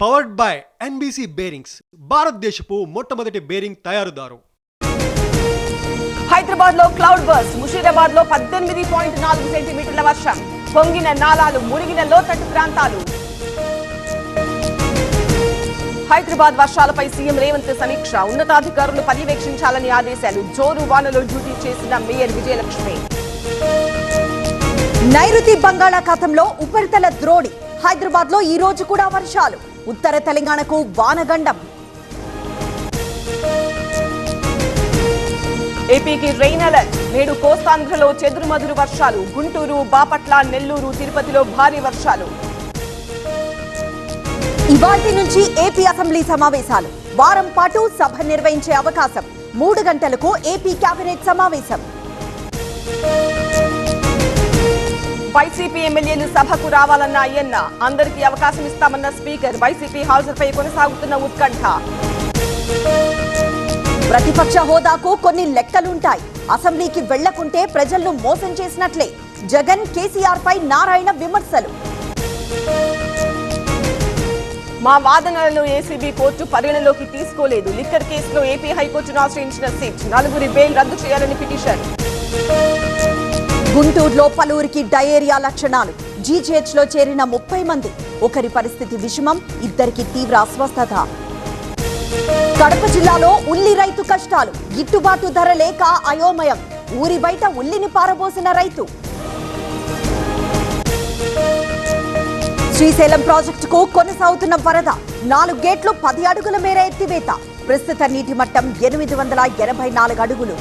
Powered by NBC bearings, భారతదేశపు మొట్టమొదటి bearing తయారుదారు. Hyderabad లో క్లౌడ్ బర్స్ట్, ముషీరాబాద్ లో 18.4 సెంటీమీటర్ల వర్షం, పొంగిన నాలాలు, మునిగిన లోతట్టు ప్రాంతాలు. హైదరాబాద్ వర్షాలపై సీఎం రేవంత్ సమీక్ష, ఉన్నతాధికారులు పర్యవేక్షించాలని ఆదేశాలు. జోరు వానలో డ్యూటీ చేసిన మేయర్ విజయలక్ష్మి. నైరుతి బంగాళాఖాతంలో ఉపరితల ద్రోణి, హైదరాబాద్ లో ఈ రోజు కూడా వర్షాలు, ఉత్తర తెలంగాణకు వానగండం. ఏపీకి రెయిన్ అలర్ట్, నేడు కోస్తాంధ్రలో చెదురుమదురు వర్షాలు, గుంటూరు, బాపట్ల, నెల్లూరు, తిరుపతిలో భారీ వర్షాలు. ఇవాల్టి నుంచి ఏపీ అసెంబ్లీ సమావేశాలు, వారం పాటు సభ నిర్వహించే అవకాశం. 3 గంటలకు ఏపీ కేబినెట్ సమావేశం. వైసీపీ ఎమ్మెల్యేలు సభకు రావాలన్న అయ్యన్న, అందరికీ అవకాశం ఇస్తామన్న స్పీకర్. వైసీపీ హాజరుపై కొనసాగుతున్న ఉత్కంఠ. ప్రతిపక్ష హోదాకు కొన్ని లెక్కలుంటాయి, అసెంబ్లీకి వెళ్లకుంటే ప్రజలను మోసం చేసినట్లే. జగన్, కేసీఆర్ పై నారాయణ విమర్శలు. మా వాదనలను ఏసీబీ కోర్టు పరిగణలోకి తీసుకోలేదు. లిక్కర్ కేసులో ఏపీ హైకోర్టును ఆశ్రయించిన సిట్, 4 బెయిల్ రద్దు చేయాలని పిటిషన్. గుంటూరులో పలువురికి డయేరియా లక్షణాలు, జీజీహెచ్ లో చేరిన 30 మంది. ఒకరి పరిస్థితి విషమం, 2కి తీవ్ర అస్వస్థత. కడప జిల్లాలో ఉల్లి రైతు కష్టాలు, గిట్టుబాటు ధర లేక అయోమయం. ఊరి బయట ఉల్లిని పారబోసిన రైతు. శ్రీశైలం ప్రాజెక్టుకు కొనసాగుతున్న వరద, 4 గేట్లు 10 అడుగుల మేర ఎత్తివేత. ప్రస్తుత నీటి మట్టం 884 అడుగులు.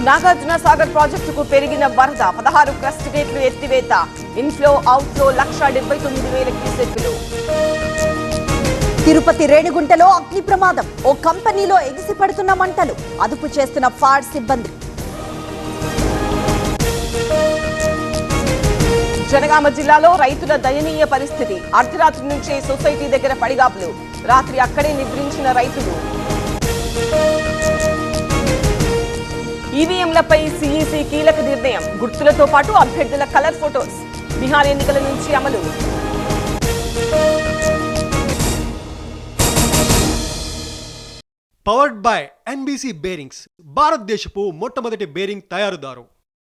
నాగార్జున సాగర్ ప్రాజెక్టుకు పెరిగిన వరద, 16 క్రస్ట్ గేట్లు ఎత్తివేత. ఇన్ఫ్లో అవుట్ఫ్లో 1,79,000 క్యూసెక్కులు. తిరుపతి రేణిగుంటలో అగ్ని ప్రమాదం, ఓ కంపెనీలో ఎగిసిపడుతున్న మంటలు, అదుపు చేస్తున్న ఫైర్ సిబ్బంది. జనగామ జిల్లాలో రైతుల దయనీయ పరిస్థితి, అర్ధరాత్రి నుంచే సొసైటీ దగ్గర పడిగాపులు, రాత్రి అక్కడే నిద్రించిన రైతులు. ఈవీఎంలపై సీఈసీ కీలక నిర్ణయం, గుర్తులతో పాటు అభ్యర్థుల కలర్ ఫోటోస్. బీహార్ ఎన్నికల నుంచి అమలు. పవర్డ్ బై ఎన్బీసీ బేరింగ్స్, భారతదేశపు మొట్టమొదటి బేరింగ్ తయారుదారు.